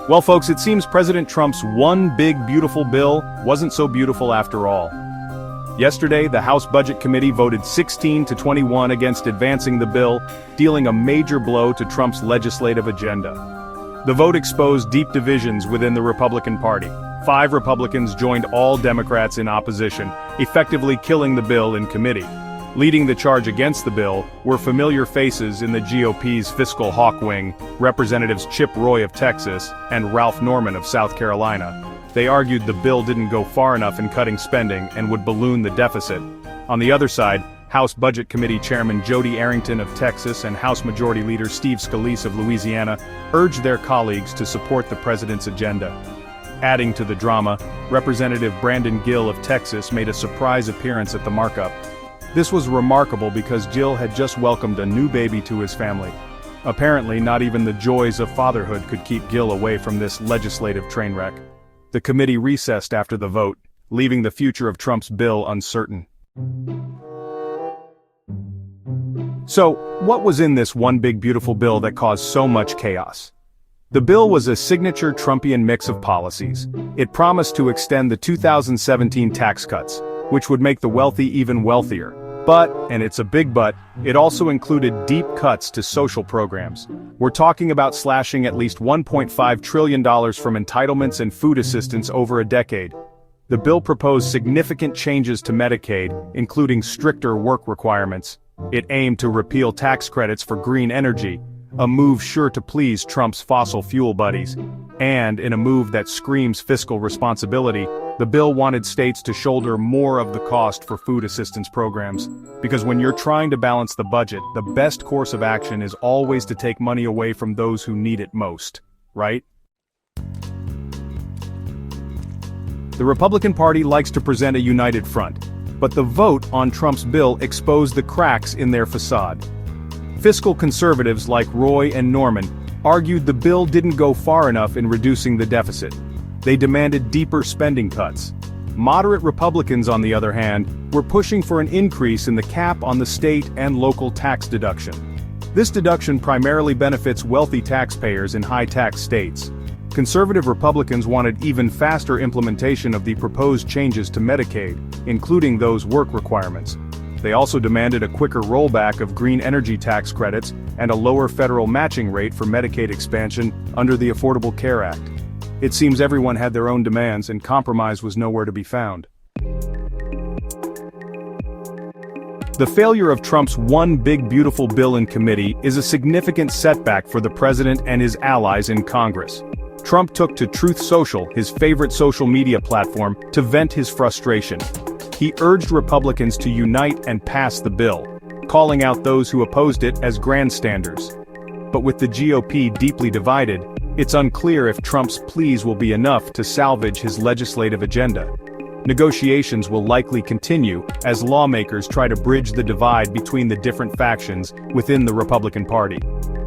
Well, folks, it seems President Trump's one big beautiful bill wasn't so beautiful after all. Yesterday, the House Budget Committee voted 16-21 against advancing the bill, dealing a major blow to Trump's legislative agenda. The vote exposed deep divisions within the Republican Party. 5 Republicans joined all Democrats in opposition, effectively killing the bill in committee. Leading the charge against the bill were familiar faces in the GOP's fiscal hawk wing, Representatives Chip Roy of Texas and Ralph Norman of South Carolina. They argued the bill didn't go far enough in cutting spending and would balloon the deficit. On the other side, House Budget Committee Chairman Jody Arrington of Texas and House Majority Leader Steve Scalise of Louisiana urged their colleagues to support the president's agenda. Adding to the drama, Representative Brandon Gill of Texas made a surprise appearance at the markup. This was remarkable because Gill had just welcomed a new baby to his family. Apparently, not even the joys of fatherhood could keep Gill away from this legislative train wreck. The committee recessed after the vote, leaving the future of Trump's bill uncertain. So, what was in this one big beautiful bill that caused so much chaos? The bill was a signature Trumpian mix of policies. It promised to extend the 2017 tax cuts, which would make the wealthy even wealthier. But, and it's a big but, it also included deep cuts to social programs. We're talking about slashing at least $1.5 trillion from entitlements and food assistance over a decade. The bill proposed significant changes to Medicaid, including stricter work requirements. It aimed to repeal tax credits for green energy, a move sure to please Trump's fossil fuel buddies. And in a move that screams fiscal responsibility, the bill wanted states to shoulder more of the cost for food assistance programs. Because when you're trying to balance the budget, the best course of action is always to take money away from those who need it most, right? The Republican Party likes to present a united front, but the vote on Trump's bill exposed the cracks in their facade. Fiscal conservatives like Roy and Norman argued the bill didn't go far enough in reducing the deficit. They demanded deeper spending cuts. Moderate Republicans, on the other hand, were pushing for an increase in the cap on the state and local tax deduction. This deduction primarily benefits wealthy taxpayers in high-tax states. Conservative Republicans wanted even faster implementation of the proposed changes to Medicaid, including those work requirements. They also demanded a quicker rollback of green energy tax credits and a lower federal matching rate for Medicaid expansion under the Affordable Care Act. It seems everyone had their own demands and compromise was nowhere to be found. The failure of Trump's one big beautiful bill in committee is a significant setback for the president and his allies in Congress. Trump took to Truth Social, his favorite social media platform, to vent his frustration. He urged Republicans to unite and pass the bill, calling out those who opposed it as grandstanders. But with the GOP deeply divided, it's unclear if Trump's pleas will be enough to salvage his legislative agenda. Negotiations will likely continue as lawmakers try to bridge the divide between the different factions within the Republican Party.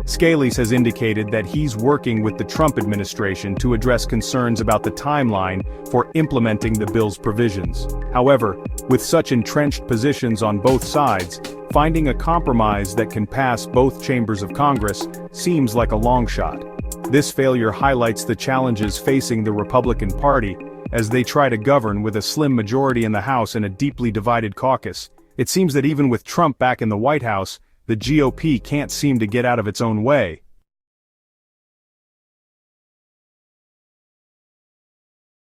Scalise has indicated that he's working with the Trump administration to address concerns about the timeline for implementing the bill's provisions. However, with such entrenched positions on both sides, finding a compromise that can pass both chambers of Congress seems like a long shot. This failure highlights the challenges facing the Republican Party as they try to govern with a slim majority in the House and a deeply divided caucus. It seems that even with Trump back in the White House, the GOP can't seem to get out of its own way.